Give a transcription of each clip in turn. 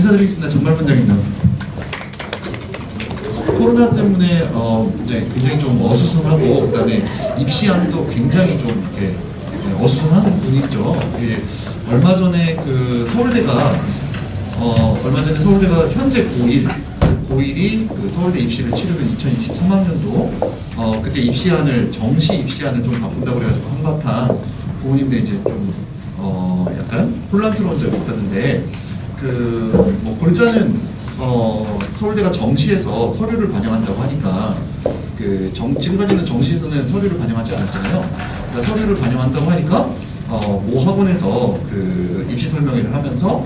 인사드리겠습니다. 정말반장입니다. 코로나 때문에 이제 굉장히 좀 어수선하고 그다음에 입시안도 굉장히 좀 이렇게 어수선한 분위기죠. 얼마 전에 그 서울대가 현재 고1이 그 서울대 입시를 치르는 2023학년도 그때 정시 입시안을 좀 바꾼다고 그래가지고 한바탕 부모님들이 이제 좀 약간 혼란스러운 점이 있었는데 뭐 골자는 서울대가 정시에서 서류를 반영한다고 하니까 지금까지는 정시에서는 서류를 반영하지 않았잖아요. 그러니까 서류를 반영한다고 하니까 모 학원에서 그 입시 설명회를 하면서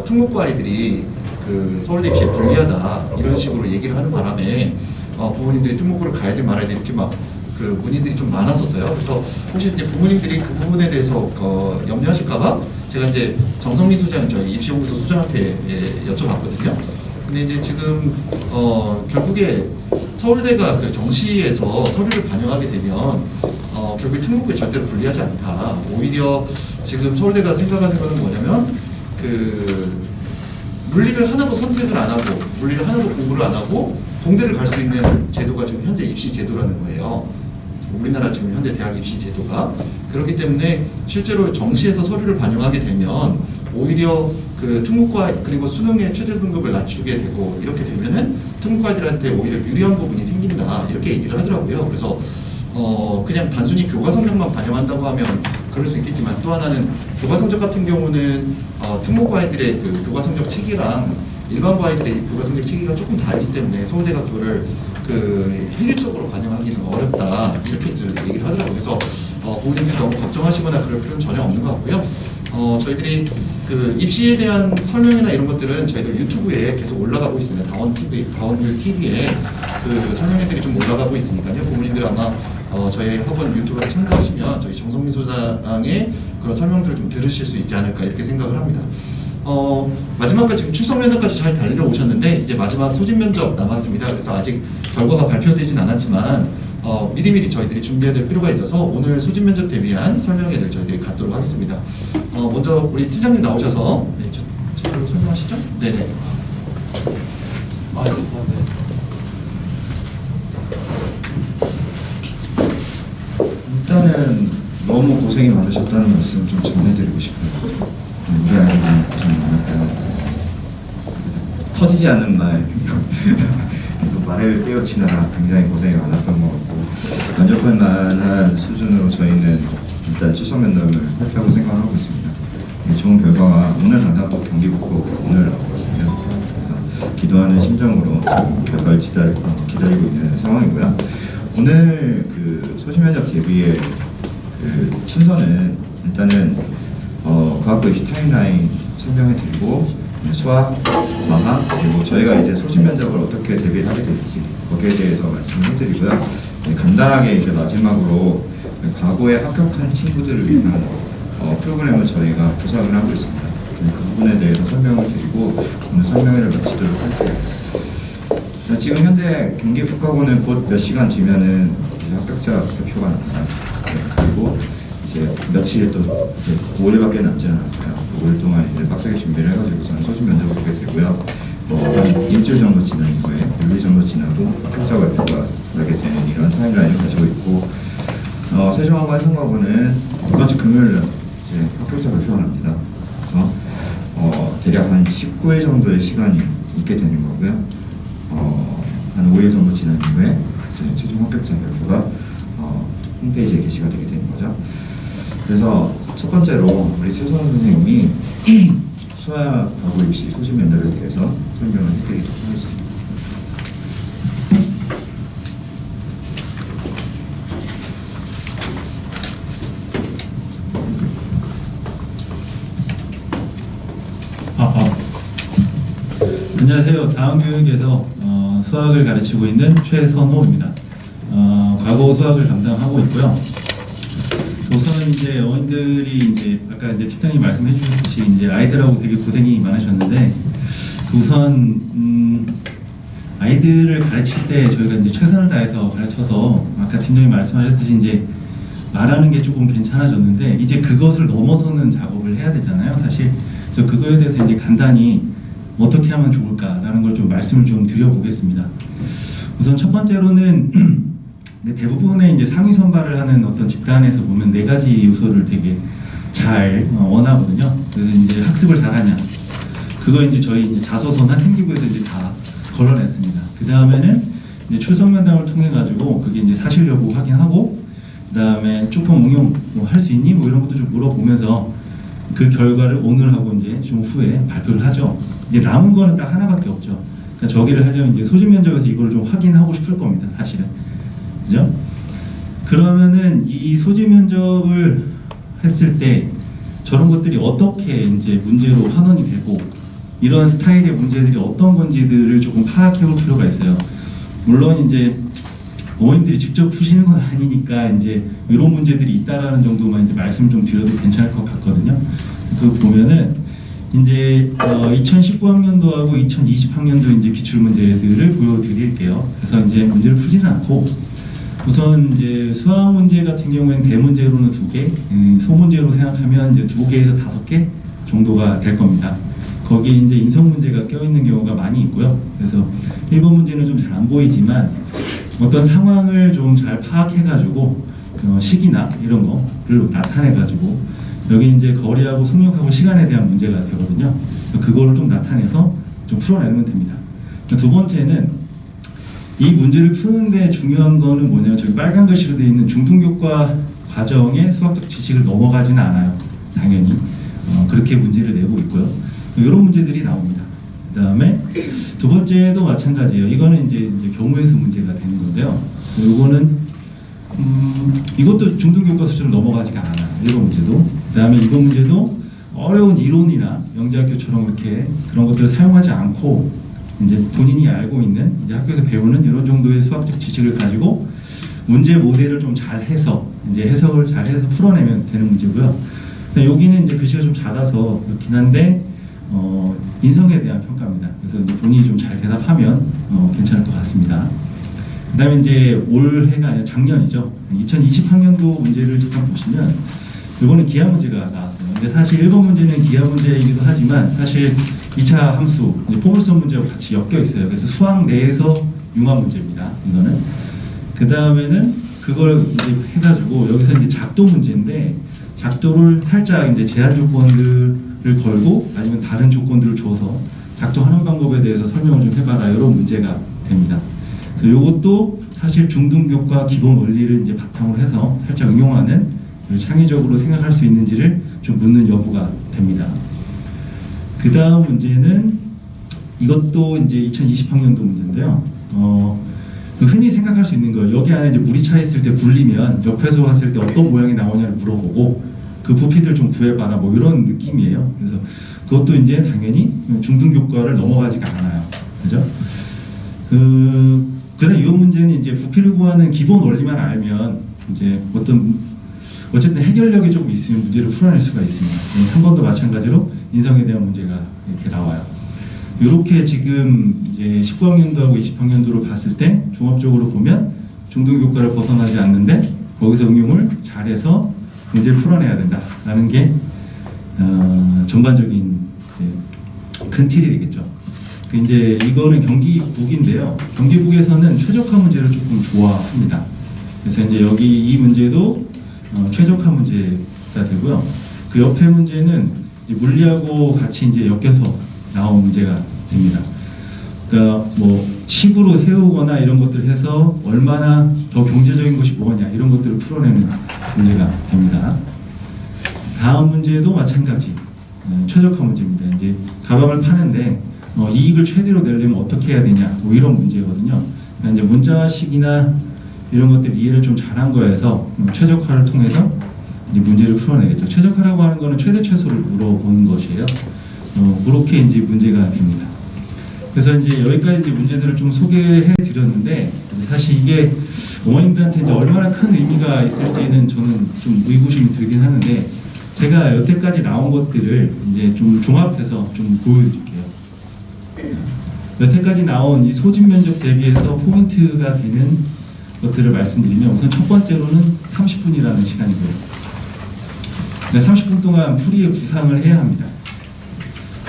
특목고 아이들이 그 서울대 입시에 불리하다 이런 식으로 얘기를 하는 바람에 부모님들이 특목고를 가야 돼 말아야 돼 이렇게 막 그 문의들이 좀 많았었어요. 그래서 혹시 이제 부모님들이 그 부분에 대해서 염려하실까봐 제가 이제 정성민 소장 저희 입시연구소 소장한테 여쭤봤거든요. 근데 이제 지금 결국에 서울대가 그 정시에서 서류를 반영하게 되면 결국에 특목고에 절대로 불리하지 않다. 오히려 지금 서울대가 생각하는 거는 뭐냐면 물리를 하나도 선택을 안 하고 물리를 하나도 공부를 안 하고 공대를 갈 수 있는 제도가 지금 현재 입시 제도라는 거예요. 우리나라 지금 현재 대학 입시 제도가 그렇기 때문에 실제로 정시에서 서류를 반영하게 되면 오히려 그 특목고 그리고 수능의 최저 등급을 낮추게 되고 이렇게 되면은 특목고 아이들한테 오히려 유리한 부분이 생긴다 이렇게 얘기를 하더라고요. 그래서 그냥 단순히 교과 성적만 반영한다고 하면 그럴 수 있겠지만 또 하나는 교과 성적 같은 경우는 특목고 아이들의 그 교과 성적 체계랑 일반고 아이들의 교과 성적 체계가 조금 다르기 때문에 서울대가 그거를 획일적으로 반영하기는 어렵다 이렇게 얘기를 하더라고요. 그래서 부모님들이 너무 걱정하시거나 그럴 필요는 전혀 없는 것 같고요. 저희들이 그 입시에 대한 설명이나 이런 것들은 저희들 유튜브에 계속 올라가고 있습니다. 다원율 TV에 그 설명회들이 좀 올라가고 있으니까요. 부모님들 아마 저희 학원 유튜브를 참고하시면 저희 정성민 소장의 그런 설명들을 좀 들으실 수 있지 않을까 이렇게 생각을 합니다. 마지막까지 지금 출석 면접까지 잘 달려오셨는데 이제 마지막 소집 면접 남았습니다. 그래서 아직 결과가 발표되진 않았지만 미리미리 저희들이 준비해야 될 필요가 있어서 오늘 소집 면접 대비한 설명회를 저희들이 갖도록 하겠습니다. 먼저 우리 팀장님 나오셔서 제대로 설명하시죠? 네네. 일단은 너무 고생이 많으셨다는 말씀 좀 전해드리고 싶어요. 우리 아이는 고생 많았고요. 터지지 않는 말 계속 말을 떼어치느라 굉장히 고생이 많았던 것 같고 만족할 만한 수준으로 저희는 일단 출석 면접을 했다고 생각하고 있습니다. 좋은 결과가 오늘 당장 또 경기 붙고 오늘 나오거든요. 그래서 기도하는 심정으로 결과를 기다리고 있는 상황이고요. 오늘 그 소집 면접 대비의 그 순서는 일단은 과학부 입시 타임라인 설명해 드리고 수학, 과학, 그리고 저희가 이제 소집 면접을 어떻게 대비를 하게 될지 거기에 대해서 말씀을 해드리고요. 간단하게 이제 마지막으로 과거에 합격한 친구들을 위한 프로그램을 저희가 구상을 하고 있습니다. 그 부분에 대해서 설명을 드리고 오늘 설명회를 마치도록 할게요. 지금 현재 경기 북학원은 곧 몇 시간 뒤면은 합격자 발표가 나와요. 그리고 이제 며칠 또 5일밖에 남지 않았어요. 5일 동안 이제 빡세게 준비를 해가지고 저는 소집 면접을 보게 되고요. 한 일주일 정도 지난 이후에 6일 정도 지나고 합격자 발표가 나게 되는 이런 타임라인을 가지고 있고 세종학과 해성학원은 이번 주 금요일 날 이제 합격자 발표가 납니다. 그래서 대략 한 19일 정도의 시간이 있게 되는 거고요. 한 5일 정도 지난 이후에 이제 최종 합격자 발표가 홈페이지에 게시가 되게 되는 거죠. 그래서 첫 번째로 우리 최선원 선생님이 수학하고 입시 소집 면접에 대해서 설명을 해드리도록 하겠습니다. 안녕하세요. 다원교육에서 수학을 가르치고 있는 최선호입니다. 과거 수학을 담당하고 있고요. 우선 이제 어머님들이 이제 아까 이제 팀장님 말씀해 주셨듯이 이제 아이들하고 되게 고생이 많으셨는데 우선 아이들을 가르칠 때 저희가 이제 최선을 다해서 가르쳐서 아까 팀장님 말씀하셨듯이 이제 말하는 게 조금 괜찮아졌는데 이제 그것을 넘어서는 작업을 해야 되잖아요, 사실. 그래서 그거에 대해서 이제 간단히 어떻게 하면 좋을까라는 걸 좀 말씀을 좀 드려보겠습니다. 우선 첫 번째로는 대부분의 이제 상위 선발을 하는 어떤 집단에서 보면 네 가지 요소를 되게 잘 원하거든요. 그래서 이제 학습을 잘하냐, 그거 이제 저희 이제 자소서나 생기부에서 이제 다 걸러냈습니다. 그 다음에는 이제 출석 면담을 통해 가지고 그게 이제 사실 여부 확인하고, 그 다음에 조금 응용 뭐 할 수 있니? 뭐 이런 것도 좀 물어보면서 그 결과를 오늘하고 이제 좀 후에 발표를 하죠. 이제 남은 거는 딱 하나밖에 없죠. 그러니까 저기를 하려면 이제 소집 면접에서 이걸 좀 확인하고 싶을 겁니다, 사실은. 그죠? 그러면은 이 소집 면접을 했을 때 저런 것들이 어떻게 이제 문제로 환원이 되고 이런 스타일의 문제들이 어떤 건지들을 조금 파악해 볼 필요가 있어요. 물론 이제 어머님들이 직접 푸시는 건 아니니까 이제 이런 문제들이 있다라는 정도만 이제 말씀 좀 드려도 괜찮을 것 같거든요. 그 보면은 이제 2019학년도하고 2020학년도 이제 기출 문제들을 보여드릴게요. 그래서 이제 문제를 풀지는 않고 우선 이제 수학 문제 같은 경우에는 대문제로는 2개, 소문제로 생각하면 이제 2개에서 5개 정도가 될 겁니다. 거기에 이제 인성 문제가 껴있는 경우가 많이 있고요. 그래서 1번 문제는 좀 잘 안 보이지만 어떤 상황을 좀 잘 파악해가지고 시기나 이런 거를 나타내가지고 여기 이제 거리하고 속력하고 시간에 대한 문제가 되거든요. 그래서 그거를 좀 나타내서 좀 풀어내면 됩니다. 두 번째는 이 문제를 푸는데 중요한 거는 뭐냐면 저기 빨간 글씨로 되어 있는 중등교과 과정의 수학적 지식을 넘어가지는 않아요. 당연히 그렇게 문제를 내고 있고요. 이런 문제들이 나옵니다. 그 다음에 두 번째도 마찬가지예요. 이거는 이제 경우의 수 문제가 되는 건데요. 이거는 이것도 중등교과 수준을 넘어가지가 않아요. 1번 문제도. 그 다음에 2번 문제도 어려운 이론이나 영재학교처럼 이렇게 그런 것들을 사용하지 않고 이제 본인이 알고 있는 이제 학교에서 배우는 이런 정도의 수학적 지식을 가지고 문제 모델을 좀 잘해서 이제 해석을 잘해서 풀어내면 되는 문제고요. 여기는 이제 글씨가 좀 작아서 그렇긴 한데 인성에 대한 평가입니다. 그래서 이제 본인이 좀 잘 대답하면 괜찮을 것 같습니다. 그 다음에 이제 올해가 아니라 작년이죠. 2020학년도 문제를 잠깐 보시면 이거는 기하 문제가 나왔어요. 근데 사실 1번 문제는 기하 문제이기도 하지만 사실 2차 함수, 포물선 문제와 같이 엮여 있어요. 그래서 수학 내에서 융합 문제입니다. 이거는. 그 다음에는 그걸 이제 해가지고 여기서 이제 작도 문제인데 작도를 살짝 이제 제한 조건들을 걸고 아니면 다른 조건들을 줘서 작도하는 방법에 대해서 설명을 좀 해봐라, 이런 문제가 됩니다. 그래서 이것도 사실 중등교과 기본 원리를 이제 바탕으로 해서 살짝 응용하는 창의적으로 생각할 수 있는지를 좀 묻는 여부가 됩니다. 그 다음 문제는 이것도 이제 2020학년도 문제인데요. 흔히 생각할 수 있는 거예요. 여기 안에 이제 물이 차 있을 때 굴리면 옆에서 봤을 때 어떤 모양이 나오냐를 물어보고 그 부피들 좀 구해봐라, 뭐 이런 느낌이에요. 그래서 그것도 이제 당연히 중등교과를 넘어가지가 않아요. 그죠? 그다음 이 문제는 이제 부피를 구하는 기본 원리만 알면 이제 어쨌든 해결력이 조금 있으면 문제를 풀어낼 수가 있습니다. 3번도 마찬가지로 인성에 대한 문제가 이렇게 나와요. 이렇게 지금 이제 19학년도하고 20학년도를 봤을 때 종합적으로 보면 중등교과를 벗어나지 않는데 거기서 응용을 잘해서 문제를 풀어내야 된다라는 게 전반적인 큰 틀이 되겠죠. 이제 이거는 경기북인데요. 경기북에서는 최적화 문제를 조금 좋아합니다. 그래서 이제 여기 이 문제도 최적화 문제가 되고요. 그 옆에 문제는 이제 물리하고 같이 이제 엮여서 나온 문제가 됩니다. 그러니까 뭐 식으로 세우거나 이런 것들을 해서 얼마나 더 경제적인 것이 뭐냐 이런 것들을 풀어내는 문제가 됩니다. 다음 문제도 마찬가지 최적화 문제입니다. 이제 가방을 파는데 이익을 최대로 내려면 어떻게 해야 되냐 뭐 이런 문제거든요. 그러니까 이제 문자식이나 이런 것들 이해를 좀 잘한 거에서 최적화를 통해서 이제 문제를 풀어내겠죠. 최적화라고 하는 거는 최대 최소를 물어보는 것이에요. 그렇게 이제 문제가 됩니다. 그래서 이제 여기까지 이제 문제들을 좀 소개해 드렸는데 사실 이게 어머님들한테 이제 얼마나 큰 의미가 있을지는 저는 좀 의구심이 들긴 하는데 제가 여태까지 나온 것들을 이제 좀 종합해서 좀 보여드릴게요. 여태까지 나온 이 소집 면접 대비해서 포인트가 되는 것들을 말씀드리면 우선 첫 번째로는 30분이라는 시간이고요. 30분 동안 풀이의 구상을 해야 합니다.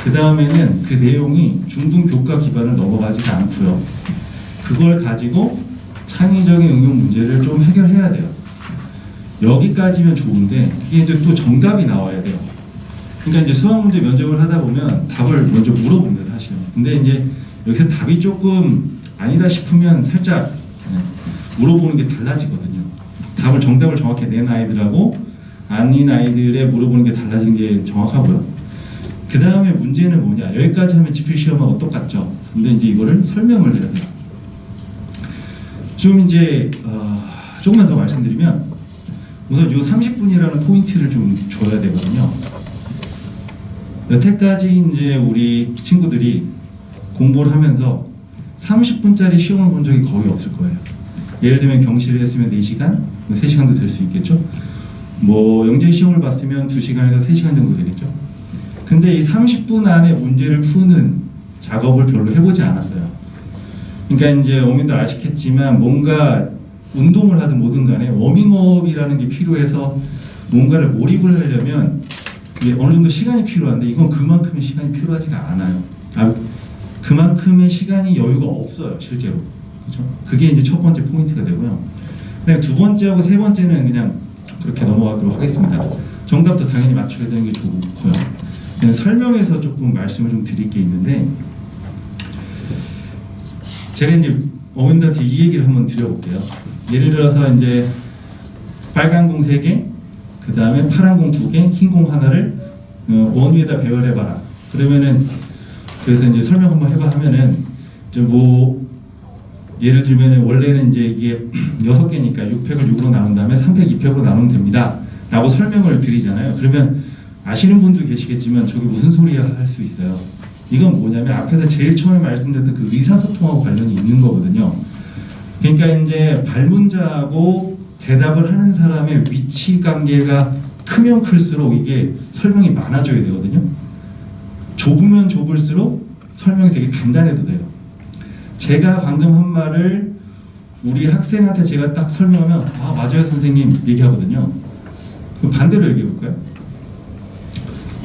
그 다음에는 그 내용이 중등 교과 기반을 넘어가지가 않고요. 그걸 가지고 창의적인 응용 문제를 좀 해결해야 돼요. 여기까지면 좋은데 그게 이제 또 정답이 나와야 돼요. 그러니까 이제 수학 문제 면접을 하다 보면 답을 먼저 물어봅니다, 사실은. 근데 이제 여기서 답이 조금 아니다 싶으면 살짝 물어보는 게 달라지거든요. 정답을 정확히 낸 아이들하고 아닌 아이들의 물어보는 게 달라진 게 정확하고요. 그 다음에 문제는 뭐냐? 여기까지 하면 지필 시험하고 똑같죠. 근데 이제 이거를 설명을 해야 돼요. 좀 이제 조금만 더 말씀드리면 우선 요 30분이라는 포인트를 좀 줘야 되거든요. 여태까지 이제 우리 친구들이 공부를 하면서 30분짜리 시험을 본 적이 거의 없을 거예요. 예를 들면 경시를 했으면 4시간, 3시간도 될 수 있겠죠. 뭐 영재 시험을 봤으면 2시간에서 3시간 정도 되겠죠. 근데 이 30분 안에 문제를 푸는 작업을 별로 해보지 않았어요. 그러니까 이제 어머님도 아시겠지만 뭔가 운동을 하든 뭐든 간에 워밍업이라는 게 필요해서 뭔가를 몰입을 하려면 어느 정도 시간이 필요한데 이건 그만큼의 시간이 필요하지가 않아요. 그만큼의 시간이 여유가 없어요, 실제로. 그렇죠? 그게 이제 첫 번째 포인트가 되고요. 그다음에 두 번째하고 세 번째는 그냥 그렇게 넘어가도록 하겠습니다. 정답도 당연히 맞춰야 되는 게 좋고요. 그냥 설명해서 조금 말씀을 좀 드릴 게 있는데 제가 이제 어머님들한테 이 얘기를 한번 드려볼게요. 예를 들어서 이제 빨간 공 3개, 그 다음에 파란 공 2개, 흰 공 하나를 원 위에다 배열해봐라. 그러면은 그래서 이제 설명 한번 해봐 하면은 이제 뭐 예를 들면은 원래는 이제 이게 6개니까 6팩을 6으로 나눈 다음에 3팩 2팩으로 나누면 됩니다. 라고 설명을 드리잖아요. 그러면 아시는 분도 계시겠지만 저게 무슨 소리야 할 수 있어요. 이건 뭐냐면 앞에서 제일 처음에 말씀드렸던 그 의사소통하고 관련이 있는 거거든요. 그러니까 이제 발문자하고 대답을 하는 사람의 위치 관계가 크면 클수록 이게 설명이 많아져야 되거든요. 좁으면 좁을수록 설명이 되게 간단해도 돼요. 제가 방금 한 말을 우리 학생한테 제가 딱 설명하면 아 맞아요 선생님 얘기하거든요. 그럼 반대로 얘기해 볼까요?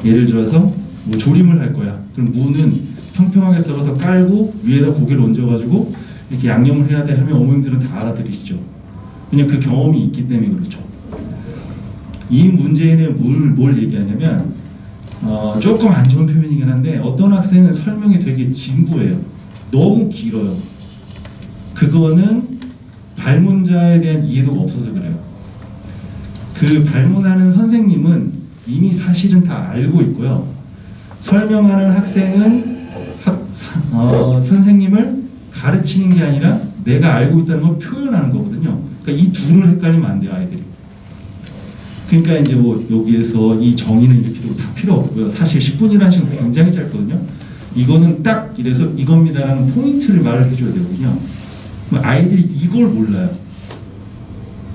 예를 들어서 뭐 조림을 할 거야. 그럼 무는 평평하게 썰어서 깔고 위에다 고기를 얹어가지고 이렇게 양념을 해야 돼 하면 어머님들은 다 알아들으시죠. 그냥 그 경험이 있기 때문에 그렇죠. 이 문제는 뭘 얘기하냐면 조금 안 좋은 표현이긴 한데 어떤 학생은 설명이 되게 진부해요. 너무 길어요. 그거는 발문자에 대한 이해도가 없어서 그래요. 그 발문하는 선생님은 이미 사실은 다 알고 있고요. 설명하는 학생은 선생님을 가르치는 게 아니라 내가 알고 있다는 걸 표현하는 거거든요. 그러니까 이 둘을 헷갈리면 안 돼요, 아이들이. 그러니까 이제 뭐 여기에서 이 정의는 이렇게 다 필요 없고요. 사실 10분이라는 시간 굉장히 짧거든요. 이거는 딱 이래서 이겁니다라는 포인트를 말을 해줘야 되거든요. 그럼 아이들이 이걸 몰라요.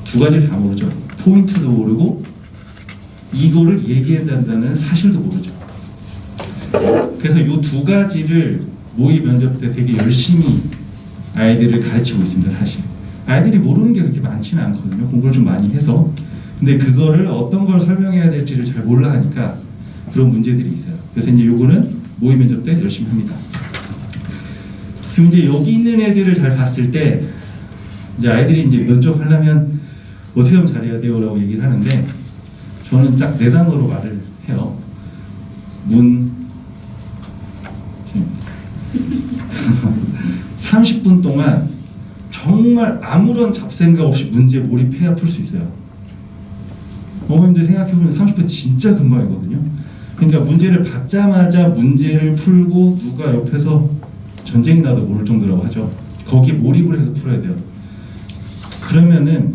두 가지를 다 모르죠. 포인트도 모르고 이거를 얘기해야 된다는 사실도 모르죠. 그래서 이 두 가지를 모의 면접 때 되게 열심히 아이들을 가르치고 있습니다. 사실 아이들이 모르는 게 그렇게 많지는 않거든요. 공부를 좀 많이 해서. 근데 그거를 어떤 걸 설명해야 될지를 잘 몰라 하니까 그런 문제들이 있어요. 그래서 이제 요거는 모의 면접 때 열심히 합니다. 그럼 이제 여기 있는 애들을 잘 봤을 때 이제 아이들이 이제 면접하려면 어떻게 하면 잘해야 돼요라고 얘기를 하는데 저는 딱 4단어로 말을 해요. 문 30분 동안 정말 아무런 잡생각 없이 문제에 몰입해야 풀 수 있어요. 어머님들 생각해보면 30분 진짜 금방이거든요. 그러니까 문제를 받자마자 문제를 풀고 누가 옆에서 전쟁이 나도 모를 정도라고 하죠. 거기에 몰입을 해서 풀어야 돼요. 그러면은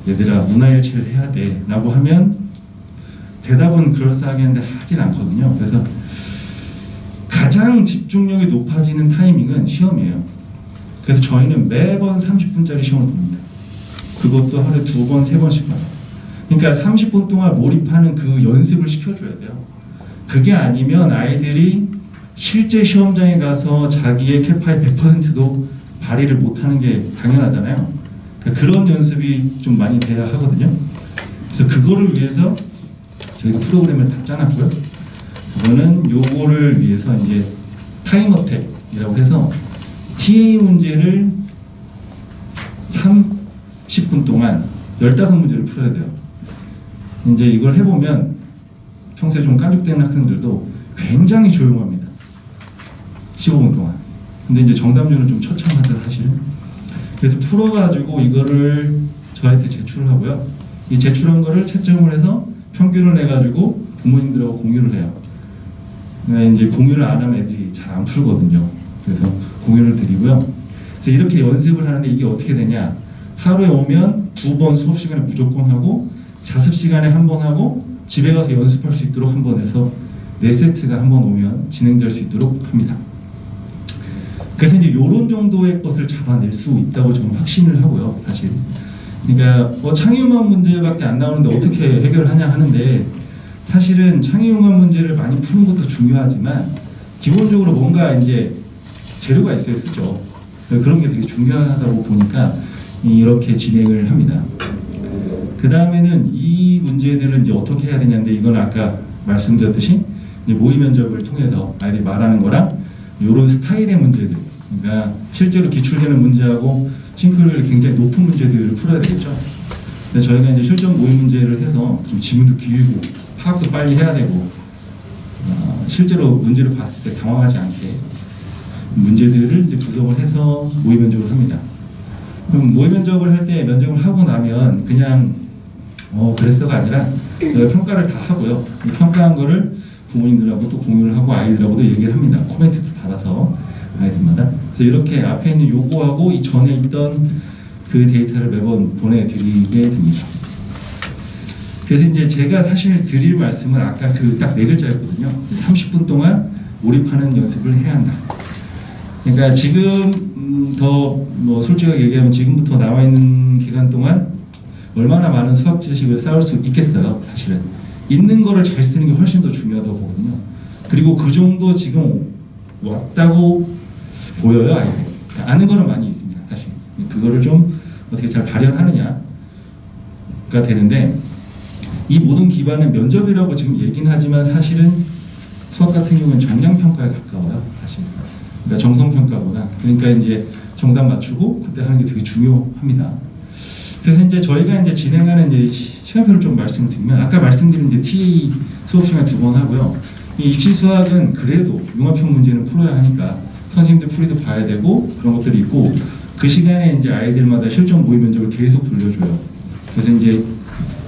얘들아 문화일치를 해야 돼 라고 하면 대답은 그럴싸하게 하는데 하진 않거든요. 그래서 가장 집중력이 높아지는 타이밍은 시험이에요. 그래서 저희는 매번 30분짜리 시험을 봅니다. 그것도 하루에 2번, 3번씩 봐요. 그러니까 30분 동안 몰입하는 그 연습을 시켜줘야 돼요. 그게 아니면 아이들이 실제 시험장에 가서 자기의 캐파의 100%도 발휘를 못하는 게 당연하잖아요. 그러니까 그런 연습이 좀 많이 돼야 하거든요. 그래서 그거를 위해서 저희가 프로그램을 다 짜놨고요. 이거는 요거를 위해서 이제 타임어택이라고 해서 TA 문제를 30분 동안 15문제를 풀어야 돼요. 이제 이걸 해보면 평소에 좀 깐죽대는 학생들도 굉장히 조용합니다. 15분 동안. 근데 이제 정답률은 좀 처참하죠, 사실은. 그래서 풀어가지고 이거를 저한테 제출을 하고요. 이 제출한 거를 채점을 해서 평균을 내가지고 부모님들하고 공유를 해요. 그러니까 이제 공유를 안 하면 애들이 잘 안 풀거든요. 그래서 공유를 드리고요. 그래서 이렇게 연습을 하는데 이게 어떻게 되냐? 하루에 오면 2번 수업 시간에 무조건 하고 자습 시간에 한 번 하고 집에 가서 연습할 수 있도록 한 번 해서 4세트가 한 번 오면 진행될 수 있도록 합니다. 그래서 이제 이런 정도의 것을 잡아낼 수 있다고 저는 확신을 하고요, 사실. 그러니까 창의융합 문제밖에 안 나오는데 어떻게 해결하냐 하는데 사실은 창의융합 문제를 많이 푸는 것도 중요하지만 기본적으로 뭔가 이제 재료가 있어야 쓰죠. 그런 게 되게 중요하다고 보니까 이렇게 진행을 합니다. 그 다음에는 이 문제들은 이제 어떻게 해야 되냐인데 이건 아까 말씀드렸듯이 이제 모의 면접을 통해서 아이들이 말하는 거랑 이런 스타일의 문제들, 그러니까 실제로 기출되는 문제하고 싱크로율이 굉장히 높은 문제들을 풀어야 되겠죠. 그래서 저희가 이제 실전 모의 문제를 해서 좀 지문도 길고 파악도 빨리 해야 되고 실제로 문제를 봤을 때 당황하지 않게 문제들을 이제 분석을 해서 모의 면접을 합니다. 그럼 모의 면접을 할 때 면접을 하고 나면 그냥 그랬어가 아니라 저희가 평가를 다 하고요. 이 평가한 거를 부모님들하고 또 공유를 하고 아이들하고도 얘기를 합니다. 코멘트도 달아서 아이들마다. 그래서 이렇게 앞에 있는 요거하고 이 전에 있던 그 데이터를 매번 보내드리게 됩니다. 그래서 이제 제가 사실 드릴 말씀은 아까 그 딱 4글자였거든요. 30분 동안 몰입하는 연습을 해야 한다. 그러니까 지금 더 뭐 솔직하게 얘기하면 지금부터 나와 있는 기간 동안 얼마나 많은 수학 지식을 쌓을 수 있겠어요, 사실은. 있는 거를 잘 쓰는 게 훨씬 더 중요하다고 보거든요. 그리고 그 정도 지금 왔다고 보여요, 아이들. 아는 거는 많이 있습니다, 사실. 그거를 좀 어떻게 잘 발현하느냐가 되는데 이 모든 기반은 면접이라고 지금 얘기는 하지만 사실은 수학 같은 경우는 정량평가에 가까워요, 사실. 그러니까 정성평가보다. 그러니까 이제 정답 맞추고 그때 하는 게 되게 중요합니다. 그래서 이제 저희가 이제 진행하는 이제 시간표를 좀 말씀드리면 아까 말씀드린 이제 TA 수업 시간 2번 하고요. 이 입시 수학은 그래도 융합형 문제는 풀어야 하니까 선생님들 풀이도 봐야 되고 그런 것들이 있고 그 시간에 이제 아이들마다 실전 모의 면접을 계속 돌려줘요. 그래서 이제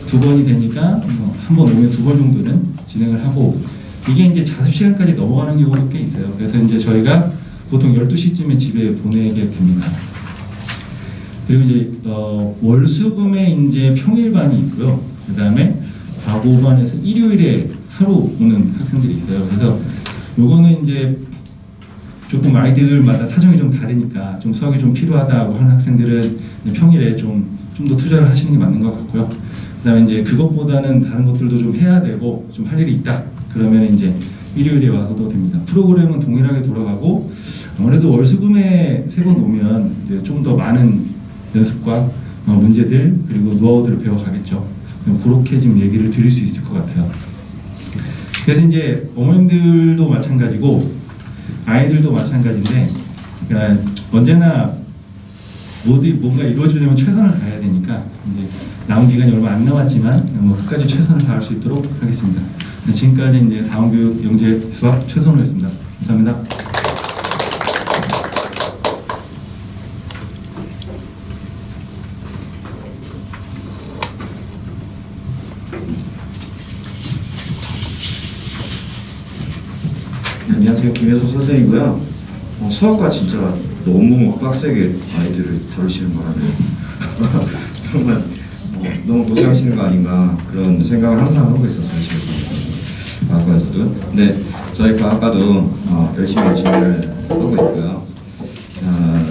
2번이 되니까 한 번 오면 2번 정도는 진행을 하고 이게 이제 자습 시간까지 넘어가는 경우도 꽤 있어요. 그래서 이제 저희가 보통 12시쯤에 집에 보내게 됩니다. 그리고 이제 월수금에 이제 평일반이 있고요. 그 다음에 과고반에서 일요일에 하루 오는 학생들이 있어요. 그래서 요거는 이제 조금 아이들마다 사정이 좀 다르니까 좀 수학이 좀 필요하다고 하는 학생들은 평일에 좀 더 투자를 하시는 게 맞는 것 같고요. 그 다음에 이제 그것보다는 다른 것들도 좀 해야 되고 좀 할 일이 있다. 그러면 이제 일요일에 와서도 됩니다. 프로그램은 동일하게 돌아가고 아무래도 월수금에 3번 오면 이제 좀 더 많은 연습과 문제들 그리고 노하우들을 배워가겠죠. 그렇게 지금 얘기를 드릴 수 있을 것 같아요. 그래서 이제 어머님들도 마찬가지고 아이들도 마찬가지인데 그러니까 언제나 모두 뭔가 이루어지려면 최선을 다해야 되니까 이제 남은 기간이 얼마 안 남았지만 끝까지 최선을 다할 수 있도록 하겠습니다. 지금까지 이제 다원교육 영재 수학 최선호였습니다. 감사합니다. 안녕하세요, 김혜선 선생이고요. 수학과 진짜 너무 빡세게 아이들을 다루시는 바람에 정말 너무 고생하시는 거 아닌가 그런 생각을 항상 하고 있었어요, 지금 과학과에서도. 근데 저희 과학과도 열심히 준비를 하고 있고요.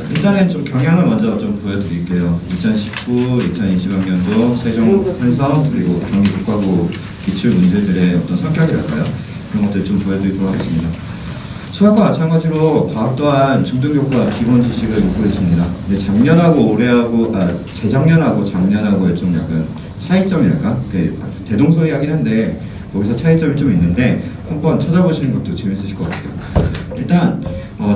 일단은 좀 경향을 먼저 좀 보여드릴게요. 2019, 2020학년도 세종 편성 그리고 경기 국가고 기출 문제들의 어떤 성격이랄까요? 그런 것들 좀 보여드리도록 하겠습니다. 수학과 마찬가지로 과학 또한 중등교과 기본 지식을 묻고 있습니다. 근데 작년하고 올해하고 재작년하고 작년하고의 좀 약간 차이점이랄까? 대동소이하긴 한데 거기서 차이점이 좀 있는데 한번 찾아보시는 것도 재밌으실 것 같아요. 일단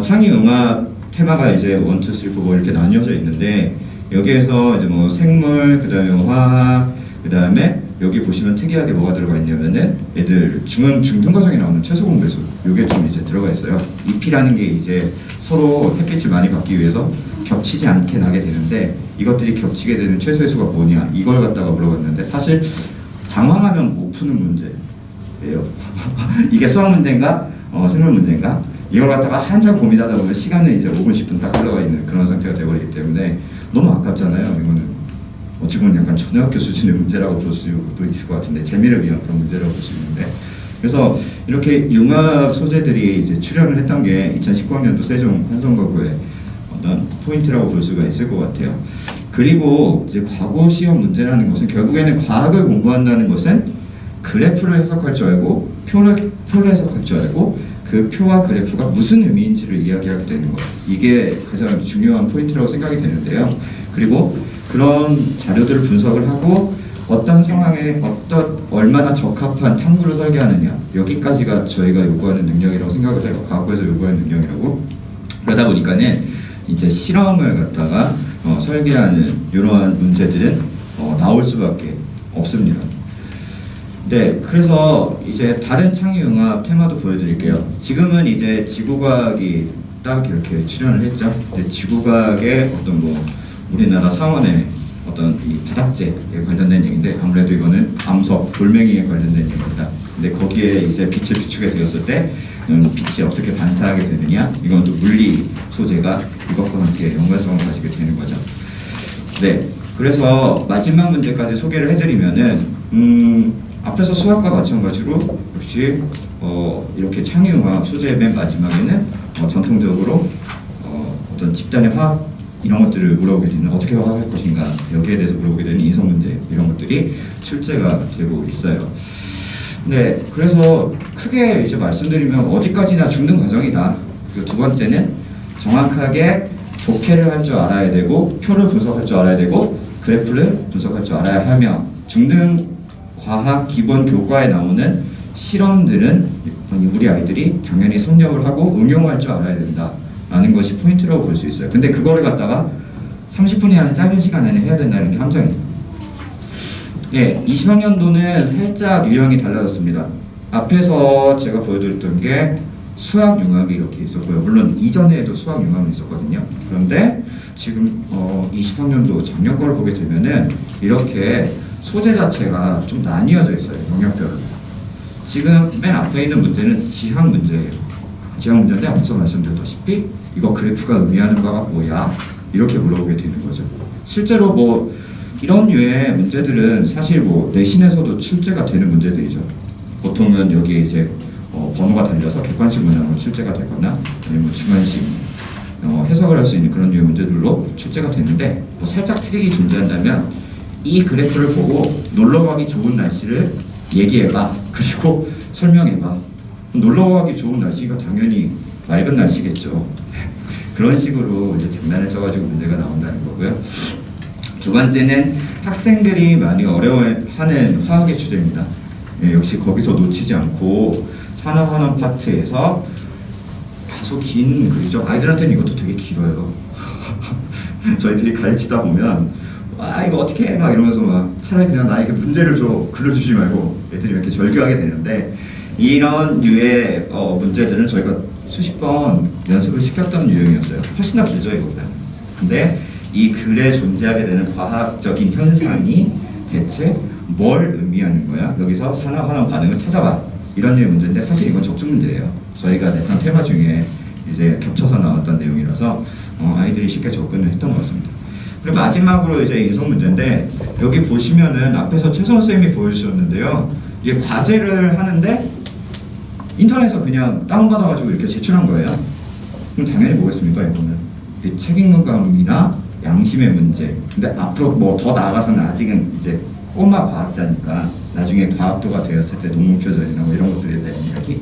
창의융합 테마가 이제 1, 2, 3, 4 뭐 이렇게 나뉘어져 있는데 여기에서 이제 뭐 생물, 그다음에 화학, 그다음에 여기 보시면 특이하게 뭐가 들어가 있냐면은 애들 중등 과정에 나오는 최소 공배수 요게 좀 이제 들어가 있어요. 잎이라는 게 이제 서로 햇빛을 많이 받기 위해서 겹치지 않게 나게 되는데 이것들이 겹치게 되는 최소의 수가 뭐냐 이걸 갖다가 물어봤는데 사실 당황하면 못 푸는 문제예요. 이게 수학 문제인가 생물 문제인가 이걸 갖다가 한참 고민하다 보면 시간은 이제 5분 10분 딱 흘러가 있는 그런 상태가 되어버리기 때문에 너무 아깝잖아요. 이거는 어찌 보면 약간 초등학교 수준의 문제라고 볼 수도 있을 것 같은데 재미를 위한 그런 문제라고 볼 수 있는데 그래서 이렇게 융합 소재들이 이제 출연을 했던 게 2019학년도 세종 환송거구의 어떤 포인트라고 볼 수가 있을 것 같아요. 그리고 이제 과거 시험 문제라는 것은 결국에는 과학을 공부한다는 것은 그래프를 해석할 줄 알고 표를 해석할 줄 알고 그 표와 그래프가 무슨 의미인지를 이야기하게 되는 거예요. 이게 가장 중요한 포인트라고 생각이 되는데요. 그리고 그런 자료들을 분석을 하고 어떤 상황에 얼마나 적합한 탐구를 설계하느냐 여기까지가 저희가 요구하는 능력이라고 생각을 해요. 과학부에서 요구하는 능력이라고. 그러다 보니까는 이제 실험을 갖다가 설계하는 이러한 문제들은 나올 수밖에 없습니다. 네, 그래서 이제 다른 창의융합 테마도 보여드릴게요. 지금은 이제 지구과학이 딱 이렇게 출연을 했죠. 근데 지구과학의 어떤 뭐 우리나라 상원의 어떤 이 바닥재에 관련된 얘기인데 아무래도 이거는 암석, 돌멩이에 관련된 얘기입니다. 근데 거기에 이제 빛을 비추게 되었을 때 빛이 어떻게 반사하게 되느냐 이건 또 물리 소재가 이것과 함께 연관성을 가지게 되는 거죠. 네, 그래서 마지막 문제까지 소개를 해드리면은 앞에서 수학과 마찬가지로 역시 이렇게 창의융합 소재의 맨 마지막에는 전통적으로 어떤 집단의 화학 이런 것들을 물어보게 되는 어떻게 화합할 것인가 여기에 대해서 물어보게 되는 인성 문제 이런 것들이 출제가 되고 있어요. 네, 그래서 크게 이제 말씀드리면 어디까지나 중등 과정이다. 그리고 두 번째는 정확하게 독해를 할 줄 알아야 되고 표를 분석할 줄 알아야 되고 그래프를 분석할 줄 알아야 하며 중등 과학 기본 교과에 나오는 실험들은 우리 아이들이 당연히 섭렵을 하고 응용할 줄 알아야 된다라는 것이 포인트라고 볼 수 있어요. 근데 그거를 갖다가 30분이라는 짧은 시간 안에 해야 된다는 게 함정이에요. 네, 20학년도는 살짝 유형이 달라졌습니다. 앞에서 제가 보여드렸던 게 수학 융합이 이렇게 있었고요. 물론 이전에도 수학 융합이 있었거든요. 그런데 지금 20학년도 작년 거를 보게 되면은 이렇게 소재 자체가 좀 나뉘어져 있어요. 영역별로. 지금 맨 앞에 있는 문제는 지학 문제예요. 지학 문제인데 앞서 말씀드렸다시피 이거 그래프가 의미하는 바가 뭐야? 이렇게 물어보게 되는 거죠. 실제로 뭐 이런 류의 문제들은 사실 뭐 내신에서도 출제가 되는 문제들이죠. 보통은 여기에 이제 번호가 달려서 객관식 문항으로 출제가 되거나 아니면 뭐 주관식 해석을 할 수 있는 그런 류의 문제들로 출제가 되는데 뭐 살짝 트릭이 존재한다면 이 그래프를 보고 놀러가기 좋은 날씨를 얘기해봐. 그리고 설명해봐. 놀러가기 좋은 날씨가 당연히 맑은 날씨겠죠. 그런 식으로 이제 장난을 쳐가지고 문제가 나온다는 거고요. 두 번째는 학생들이 많이 어려워하는 화학의 주제입니다. 예, 역시 거기서 놓치지 않고 산업환원 파트에서 다소 긴 글이죠. 아이들한테는 이것도 되게 길어요. 저희들이 가르치다 보면 아 이거 어떻게 해? 막 이러면서 막 차라리 그냥 나에게 문제를 줘 글러주지 말고 애들이 이렇게 절규하게 되는데 이런 류의 문제들은 저희가 수십 번 연습을 시켰던 유형이었어요. 훨씬 더 길죠 이거보다. 근데 이 글에 존재하게 되는 과학적인 현상이 대체 뭘 의미하는 거야? 여기서 산업환원 반응을 찾아봐. 이런 류의 문제인데 사실 이건 적중 문제예요. 저희가 냈던 테마 중에 이제 겹쳐서 나왔던 내용이라서 아이들이 쉽게 접근을 했던 것 같습니다. 그리고 마지막으로 이제 인성 문제인데 여기 보시면은 앞에서 최성원 쌤이 보여주셨는데요. 이게 과제를 하는데 인터넷에서 그냥 다운받아가지고 이렇게 제출한 거예요. 그럼 당연히 뭐겠습니까 이거는 책임감이나 양심의 문제. 근데 앞으로 뭐 더 나아가서는 아직은 이제 꼬마 과학자니까 나중에 과학도가 되었을 때 논문 표절이나 뭐 이런 것들에 대한 이야기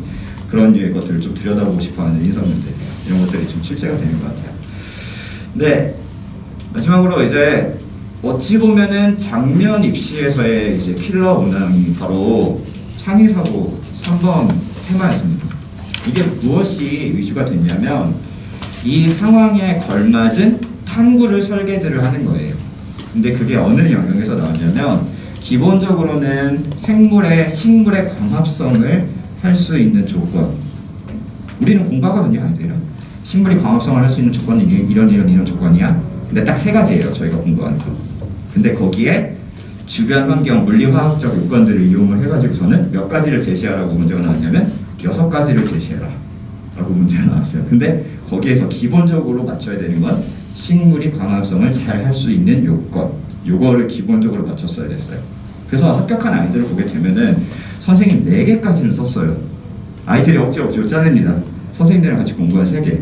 그런 류의 것들을 좀 들여다보고 싶어하는 인성 문제 이런 것들이 좀 출제가 되는 것 같아요. 네. 마지막으로 이제 어찌 보면은 작년 입시에서의 이제 킬러 문항이 바로 창의사고 3번 테마였습니다. 이게 무엇이 이슈가 됐냐면 이 상황에 걸맞은 탐구를 설계들을 하는 거예요. 근데 그게 어느 영역에서 나왔냐면 기본적으로는 식물의 광합성을 할 수 있는 조건. 우리는 공부하거든요, 아이들은. 식물이 광합성을 할 수 있는 조건이 이런 조건이야. 근데 딱 세 가지예요, 저희가 공부하는 거. 근데 거기에 주변 환경, 물리화학적 요건들을 이용을 해가지고서는 몇 가지를 제시하라고 문제가 나왔냐면 6가지를 제시해라 라고 문제가 나왔어요. 근데 거기에서 기본적으로 맞춰야 되는 건 식물이 광합성을 잘 할 수 있는 요건, 요거를 기본적으로 맞췄어야 됐어요. 그래서 합격한 아이들을 보게 되면은 선생님 4개까지는 썼어요. 아이들이 억지로 짜냅니다. 선생님들이랑 같이 공부한 3개.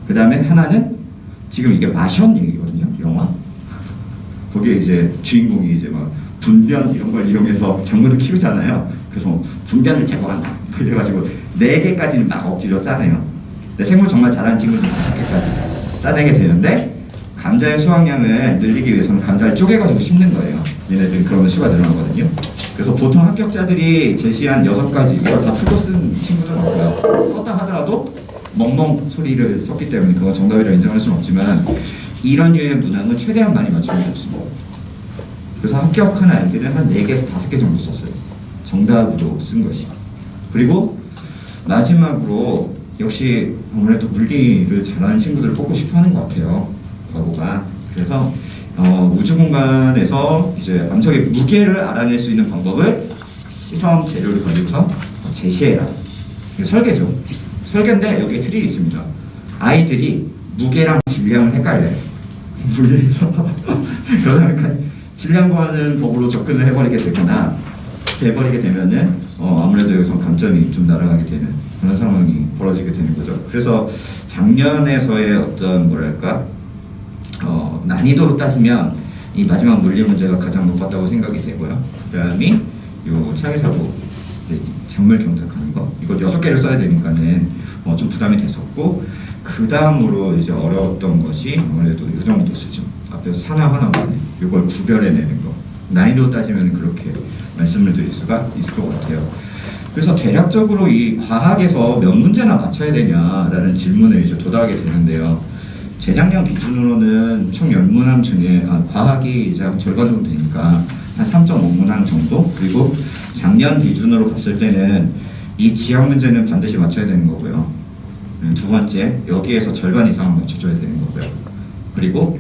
그 다음에 하나는 지금 이게 마션 얘기거든요, 영화. 거기에 이제 주인공이 이제 막 분변 이런 걸 이용해서 작물을 키우잖아요. 그래서 분변을 제거한다. 이래가지고 4개까지는 막 억지로 짜내요. 근데 생물 정말 잘하는 친구들은 5개까지 짜내게 되는데 감자의 수확량을 늘리기 위해서는 감자를 쪼개가지고 심는 거예요. 얘네들은 그러면 수가 늘어나거든요. 그래서 보통 합격자들이 제시한 6가지 이걸 다 풀고 쓴 친구들은 없고요. 썼다 하더라도 멍멍 소리를 썼기 때문에 그건 정답이라 인정할 수는 없지만 이런 류의 문항은 최대한 많이 맞추는 게 좋습니다. 그래서 합격한 아이들은 한 4개에서 5개 정도 썼어요. 정답으로 쓴 것이. 그리고 마지막으로 역시 아무래도 물리를 잘하는 친구들을 뽑고 싶어 하는 것 같아요. 과거가. 그래서 우주 공간에서 이제 암석의 무게를 알아낼 수 있는 방법을 실험 재료를 가지고서 제시해라. 이게 설계죠. 설계인데 여기에 틀이 있습니다. 아이들이 무게랑 질량을 헷갈려요. 물리에서 그러다 질량 구하는 법으로 접근을 해버리게 되면은 아무래도 여기서 감점이 좀 날아가게 되는 그런 상황이 벌어지게 되는 거죠. 그래서 작년에서의 어떤 뭐랄까 난이도로 따지면 이 마지막 물리 문제가 가장 높았다고 생각이 되고요. 그다음이 요 차기사고 작물 경작하는 거 이거 6개를 써야 되니까는 좀 부담이 됐었고 그 다음으로 이제 어려웠던 것이 아무래도 요 정도 수준 앞에서 하나하나만 이걸 구별해내는 거 난이도 따지면 그렇게 말씀을 드릴 수가 있을 것 같아요. 그래서 대략적으로 이 과학에서 몇 문제나 맞춰야 되냐라는 질문을 이제 도달하게 되는데요. 재작년 기준으로는 총 10문항 중에 과학이 이제 한 절반 정도 되니까 한 3.5문항 정도 그리고 작년 기준으로 봤을 때는 이 지역 문제는 반드시 맞춰야 되는 거고요. 두 번째, 여기에서 절반 이상 맞춰줘야 되는 거고요. 그리고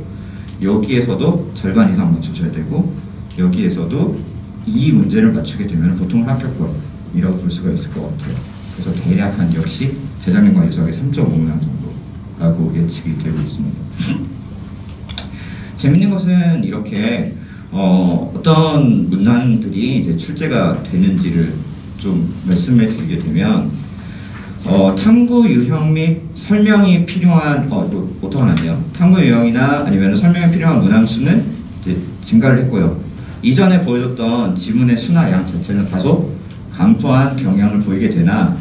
여기에서도 절반 이상 맞춰줘야 되고 여기에서도 이 문제를 맞추게 되면 보통 합격권이라고 볼 수가 있을 것 같아요. 그래서 대략 한 역시 재작년과 유사하게 3.5문항 정도라고 예측이 되고 있습니다. 재밌는 것은 이렇게 어떤 문항들이 이제 출제가 되는지를 좀 말씀해 드리게 되면 탐구 유형 및 설명이 필요한 보통은 아니에요. 탐구 유형이나 아니면 설명이 필요한 문항 수는 이제 증가를 했고요. 이전에 보여줬던 지문의 수나 양 자체는 다소 감소한 경향을 보이게 되나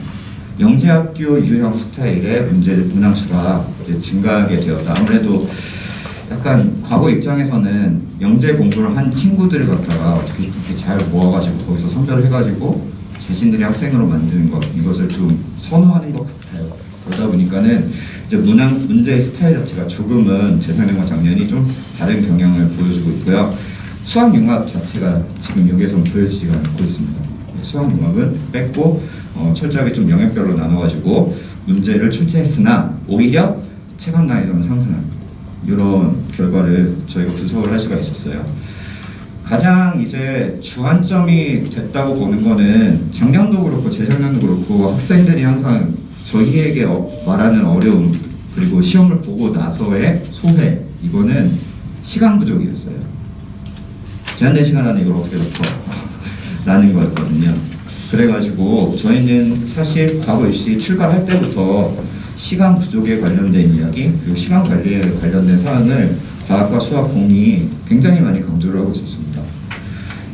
영재학교 유형 스타일의 문항 수가 이제 증가하게 되었다. 아무래도 약간 과거 입장에서는 영재 공부를 한 친구들을 갖다가 어떻게 이렇게 잘 모아가지고 거기서 선별을 해가지고 자신들이 학생으로 만드는 것 이것을 좀 선호하는 것 같아요. 그러다 보니까는 이제 문제의 스타일 자체가 조금은 재작년과 작년이 좀 다른 경향을 보여주고 있고요. 수학융합 자체가 지금 여기에서는 보여지지가 않고 있습니다. 수학융합은 뺐고 철저하게 좀 영역별로 나눠가지고 문제를 출제했으나 오히려 체감 난이도는 상승한 이런 결과를 저희가 분석을 할 수가 있었어요. 가장 이제 주안점이 됐다고 보는 거는 작년도 그렇고 재작년도 그렇고 학생들이 항상 저희에게 말하는 어려움 그리고 시험을 보고 나서의 소회 이거는 시간 부족이었어요. 제한된 시간 안에 이걸 어떻게 넣고 라는 거였거든요. 그래가지고 저희는 사실 과거 입시 출발할 때부터 시간 부족에 관련된 이야기 그리고 시간 관리에 관련된 사안을 과학과 수학 공이 굉장히 많이 강조를 하고 있었습니다.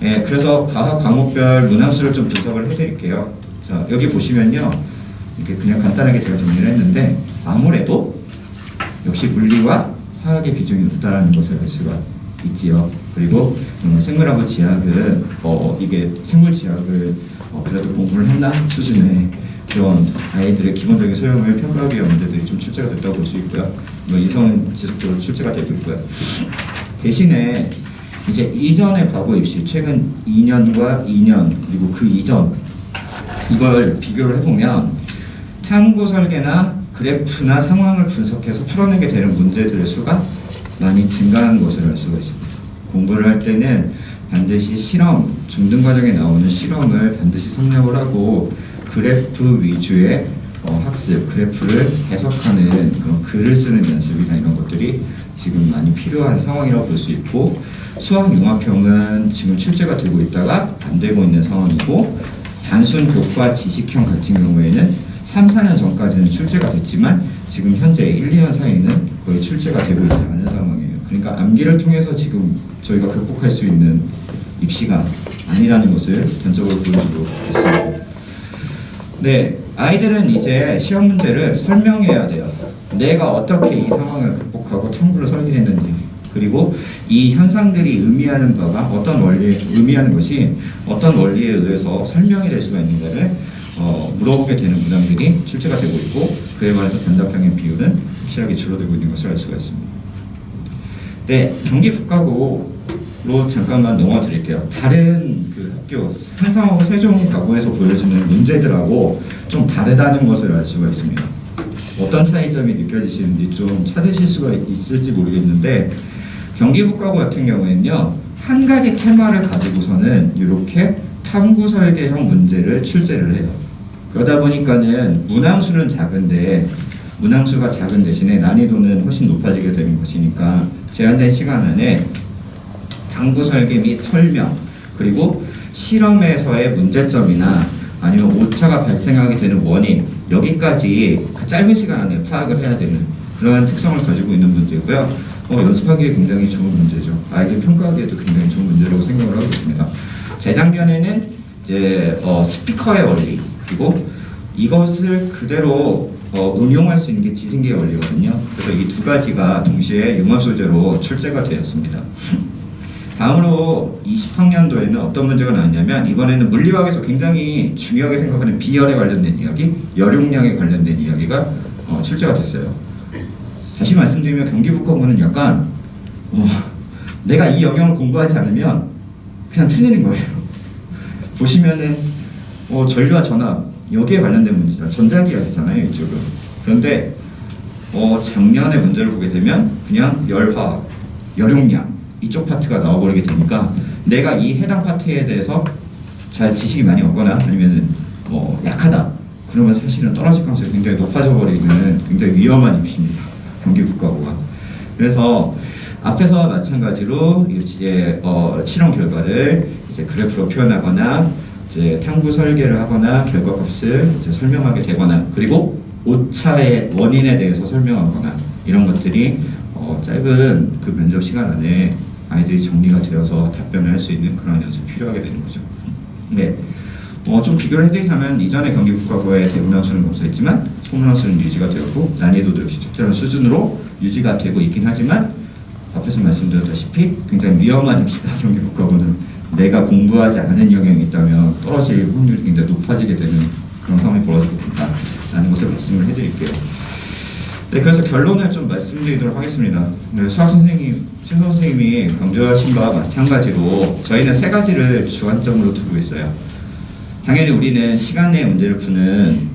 그래서 과학 과목별 문항수를 좀 분석을 해드릴게요. 자, 여기 보시면요. 이렇게 그냥 간단하게 제가 정리를 했는데 아무래도 역시 물리와 화학의 비중이 높다는 것을 알 수가 있지요. 그리고 생물하고 지학은 이게 생물 지학을 그래도 공부를 했나 수준의 그런 아이들의 기본적인 소양을 평가하기 위한 문제들이 좀 출제가 됐다고 볼 수 있고요. 뭐 인성은 지속적으로 출제가 되고 있고요. 대신에 이제 이전의 과거 입시 최근 2년과 2년 그리고 그 이전 이걸 비교를 해보면 탐구 설계나 그래프나 상황을 분석해서 풀어내게 되는 문제들의 수가 많이 증가한 것을 알 수가 있습니다. 공부를 할 때는 반드시 실험, 중등 과정에 나오는 실험을 반드시 섭렵을 하고 그래프 위주의 학습, 그래프를 해석하는 그런 글을 쓰는 연습이나 이런 것들이 지금 많이 필요한 상황이라고 볼 수 있고, 수학 융합형은 지금 출제가 되고 있다가 안 되고 있는 상황이고, 단순 교과 지식형 같은 경우에는 3, 4년 전까지는 출제가 됐지만 지금 현재 1, 2년 사이에는 거의 출제가 되고 있지 않은 상황이에요. 그러니까 암기를 통해서 지금 저희가 극복할 수 있는 입시가 아니라는 것을 전적으로 보여주고 있습니다. 네, 아이들은 이제 시험 문제를 설명해야 돼요. 내가 어떻게 이 상황을 극복하고 탐구를 설계했는지, 그리고 이 현상들이 의미하는 바가 의미하는 것이 어떤 원리에 의해서 설명이 될 수가 있는가를 물어보게 되는 문항들이 출제가 되고 있고, 그에 관해서 단답형의 비율은 확실하게 줄어들고 있는 것을 알 수가 있습니다. 네, 경기국가고로 잠깐만 넘어 드릴게요. 다른 그 학교 한상하고 세종가고에서 보여주는 문제들하고 좀 다르다는 것을 알 수가 있습니다. 어떤 차이점이 느껴지시는지 좀 찾으실 수가 있을지 모르겠는데, 경기국가고 같은 경우에는요, 한 가지 테마를 가지고서는 이렇게 탐구 설계형 문제를 출제를 해요. 그러다 보니까는 문항수는 작은데, 문항수가 작은 대신에 난이도는 훨씬 높아지게 되는 것이니까 제한된 시간 안에 탐구 설계 및 설명, 그리고 실험에서의 문제점이나 아니면 오차가 발생하게 되는 원인, 여기까지 그 짧은 시간 안에 파악을 해야 되는 그러한 특성을 가지고 있는 문제고요. 연습하기에 굉장히 좋은 문제죠. 아이들 평가하기에도 굉장히 좋은 문제라고 생각을 하고 있습니다. 재작년에는 이제 스피커의 원리, 그리고 이것을 그대로 응용할 수 있는 게 지진계의 원리거든요. 그래서 이 두 가지가 동시에 융합 소재로 출제가 되었습니다. 다음으로 20학년도에는 어떤 문제가 나왔냐면, 이번에는 물리학에서 굉장히 중요하게 생각하는 비열에 관련된 이야기, 열용량에 관련된 이야기가 출제가 됐어요. 다시 말씀드리면 경기국가고는 약간 내가 이 영역을 공부하지 않으면 그냥 틀리는 거예요. 보시면은 전류와 전압 여기에 관련된 문제잖아요. 전자기학이잖아요, 이쪽은. 그런데 작년에 문제를 보게 되면 그냥 열화학, 열용량 이쪽 파트가 나와버리게 되니까 내가 이 해당 파트에 대해서 잘 지식이 많이 없거나 아니면은 약하다, 그러면 사실은 떨어질 가능성이 굉장히 높아져 버리는 굉장히 위험한 입시입니다, 경기국가고가. 그래서 앞에서와 마찬가지로 이제 실험 결과를 이제 그래프로 표현하거나 이제 탐구 설계를 하거나 결과값을 이제 설명하게 되거나, 그리고 오차의 원인에 대해서 설명하거나, 이런 것들이 짧은 그 면접 시간 안에 아이들이 정리가 되어서 답변을 할 수 있는 그런 연습이 필요하게 되는 거죠. 네, 좀 비교를 해드리자면 이전에 경기국가고의 대문항수는 검사했지만 소문항수는 유지가 되었고, 난이도도 역시 적절한 수준으로 유지가 되고 있긴 하지만 앞에서 말씀드렸다시피 굉장히 위험한 입시다. 경기국가고는 내가 공부하지 않은 영역이 있다면 떨어질 확률이 굉장히 높아지게 되는 그런 상황이 벌어지게 된다라는 것을 말씀을 해드릴게요. 네, 그래서 결론을 좀 말씀드리도록 하겠습니다. 네, 수학 선생님, 최 선생님이 강조하신 바와 마찬가지로 저희는 세 가지를 주안점으로 두고 있어요. 당연히 우리는 시간 내에 문제를 푸는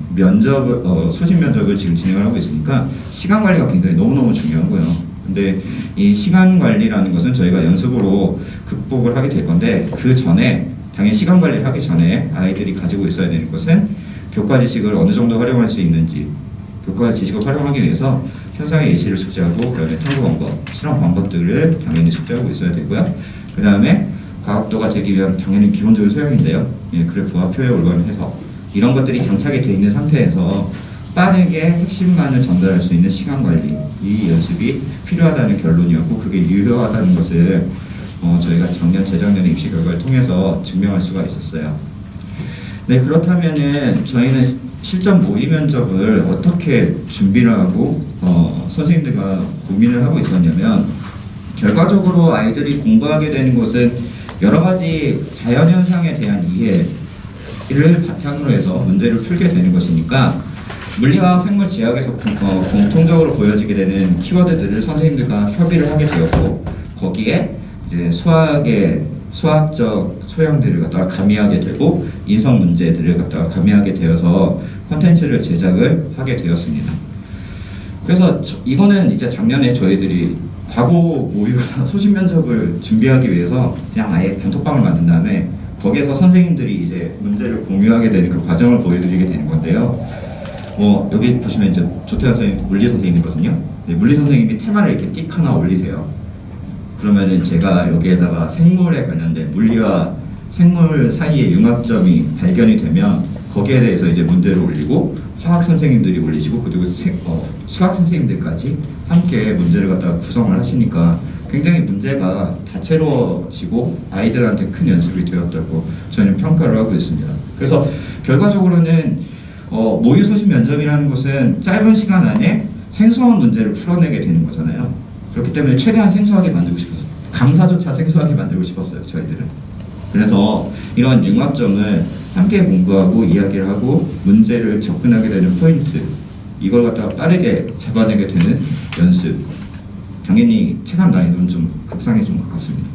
소신 면접을 지금 진행을 하고 있으니까 시간 관리가 굉장히 너무너무 중요하고요. 근데 이 시간 관리라는 것은 저희가 연습으로 극복을 하게 될 건데, 그 전에 당연히 시간 관리를 하기 전에 아이들이 가지고 있어야 되는 것은 교과 지식을 어느 정도 활용할 수 있는지, 교과 지식을 활용하기 위해서 현상의 예시를 숙지하고, 그다음에 탐구 방법, 실험 방법들을 당연히 숙지하고 있어야 되고요. 그 다음에 과학도가 되기 위한 당연히 기본적인 소양인데요. 그래프와 표에 올바른 해석, 이런 것들이 장착이 되어 있는 상태에서 빠르게 핵심만을 전달할 수 있는 시간 관리, 이 연습이 필요하다는 결론이었고, 그게 유효하다는 것을 저희가 재작년의 입시 결과를 통해서 증명할 수가 있었어요. 네, 그렇다면은 저희는 실전 모의 면접을 어떻게 준비를 하고 선생님들과 고민을 하고 있었냐면, 결과적으로 아이들이 공부하게 되는 것은 여러 가지 자연현상에 대한 이해, 이를 바탕으로 해서 문제를 풀게 되는 것이니까 물리와 생물 지학에서 공통적으로 보여지게 되는 키워드들을 선생님들과 협의를 하게 되었고 거기에 이제 수학적 소양들을 갖다가 가미하게 되고 인성 문제들을 갖다가 가미하게 되어서 콘텐츠를 제작을 하게 되었습니다. 그래서 이거는 이제 작년에 저희들이 과거 모의고사 소신 면접을 준비하기 위해서 그냥 아예 단톡방을 만든 다음에 거기에서 선생님들이 이제 문제를 공유하게 되는 그 과정을 보여드리게 되는 건데요. 여기 보시면 이제 조태현 선생님 물리 선생님이거든요. 네, 물리 선생님이 테마를 이렇게 띡 하나 올리세요. 그러면은 제가 여기에다가 생물에 관련된 물리와 생물 사이의 융합점이 발견이 되면 거기에 대해서 이제 문제를 올리고 화학 선생님들이 올리시고 그리고 수학 선생님들까지 함께 문제를 갖다가 구성을 하시니까 굉장히 문제가 다채로워지고 아이들한테 큰 연습이 되었다고 저는 평가를 하고 있습니다. 그래서 결과적으로는 모의 소신 면접이라는 것은 짧은 시간 안에 생소한 문제를 풀어내게 되는 거잖아요. 그렇기 때문에 최대한 생소하게 만들고 싶었어요. 강사조차 생소하게 만들고 싶었어요, 저희들은. 그래서 이런 융합점을 함께 공부하고 이야기를 하고 문제를 접근하게 되는 포인트, 이걸 갖다가 빠르게 잡아내게 되는 연습. 당연히 체감 난이도는 좀 극상에 좀 가깝습니다.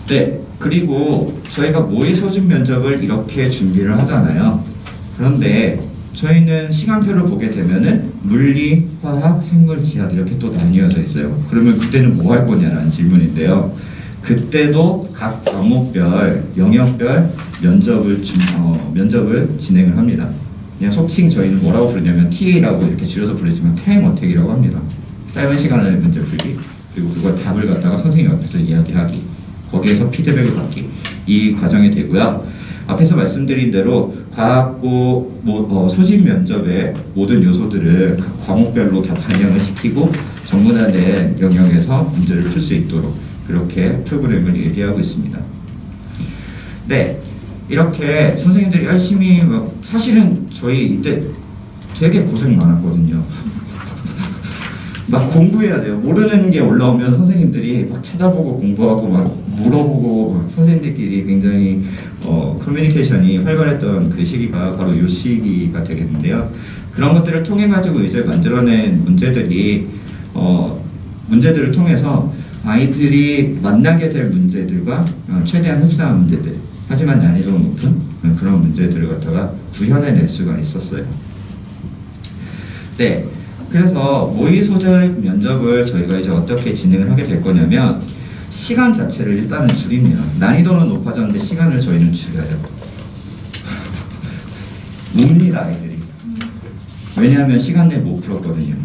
네, 그리고 저희가 모의 소진 면접을 이렇게 준비를 하잖아요. 그런데 저희는 시간표를 보게 되면은 물리, 화학, 생물, 지학 이렇게 또 나뉘어져 있어요. 그러면 그때는 뭐 할 거냐라는 질문인데요. 그때도 각 과목별, 영역별 면접을 진행을 합니다. 그냥 속칭 저희는 뭐라고 부르냐면 TA라고 이렇게 줄여서 부르지만 타임 어택이라고 합니다. 짧은 시간 안에 문제 풀기, 그리고 그걸 답을 갖다가 선생님 앞에서 이야기하기, 거기에서 피드백을 받기, 이 과정이 되고요. 앞에서 말씀드린 대로 과학고 소진 면접의 모든 요소들을 각 과목별로 다 반영을 시키고 전문화된 영역에서 문제를 풀 수 있도록 그렇게 프로그램을 예비하고 있습니다. 네, 이렇게 선생님들이 열심히 사실은 저희 이때 되게 고생 많았거든요. 막 공부해야 돼요. 모르는 게 올라오면 선생님들이 막 찾아보고 공부하고 막 물어보고 막 선생님들끼리 굉장히 커뮤니케이션이 활발했던 그 시기가 바로 이 시기가 되겠는데요. 그런 것들을 통해 가지고 이제 만들어낸 문제들을 통해서 아이들이 만나게 될 문제들과 최대한 흡사한 문제들, 하지만 난이도가 높은 그런 문제들을 갖다가 구현해낼 수가 있었어요. 네. 그래서 모의 소진 면접을 저희가 이제 어떻게 진행을 하게 될 거냐면 시간 자체를 일단은 줄입니다. 난이도는 높아졌는데 시간을 저희는 줄여요. 웁니다, 아이들이. 왜냐하면 시간 내에 못 풀었거든요.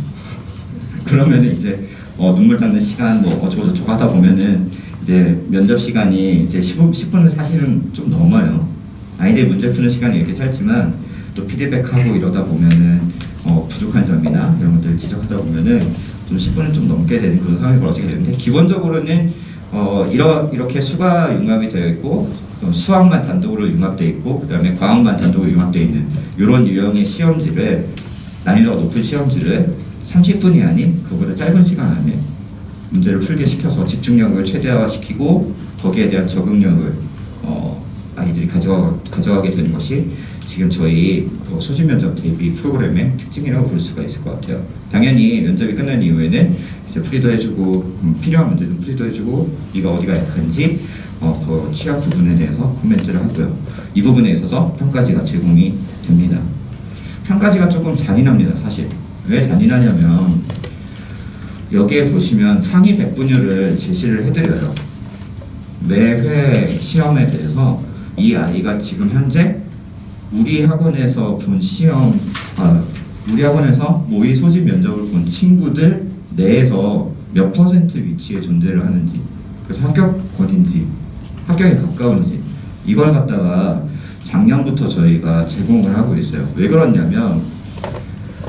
그러면 이제 눈물 닦는 시간 어쩌고저쩌고 하다 보면은 이제 면접 시간이 이제 10분을 사실은 좀 넘어요. 아이들 문제 푸는 시간이 이렇게 짧지만 또 피드백하고 이러다 보면은 부족한 점이나 이런 것들을 지적하다 보면은 좀 10분을 좀 넘게 되는 그런 상황이 벌어지게 되는데 기본적으로는 이렇게 수가 융합이 되어 있고 수학만 단독으로 융합되어 있고 그다음에 과학만 단독으로 융합되어 있는 이런 유형의 시험지를 난이도가 높은 시험지를 30분이 아닌 그보다 짧은 시간 안에 문제를 풀게 시켜서 집중력을 최대화시키고 거기에 대한 적응력을 아이들이 가져가게 되는 것이 지금 저희 소진 면접 대비 프로그램의 특징이라고 볼 수가 있을 것 같아요. 당연히 면접이 끝난 이후에는 이제 풀이도 해주고 필요한 문제는 풀이도 해주고 네가 어디가 약한지 그 취약 부분에 대해서 코멘트를 하고요. 이 부분에 있어서 평가지가 제공이 됩니다. 평가지가 조금 잔인합니다, 사실. 왜 잔인하냐면 여기에 보시면 상위 100분율을 제시를 해드려요. 매회 시험에 대해서 이 아이가 지금 현재 우리 학원에서 본 우리 학원에서 모의 소진 면접을 본 친구들 내에서 몇 퍼센트 위치에 존재를 하는지, 그래서 합격권인지 합격에 가까운지 이걸 갖다가 작년부터 저희가 제공을 하고 있어요. 왜 그러냐면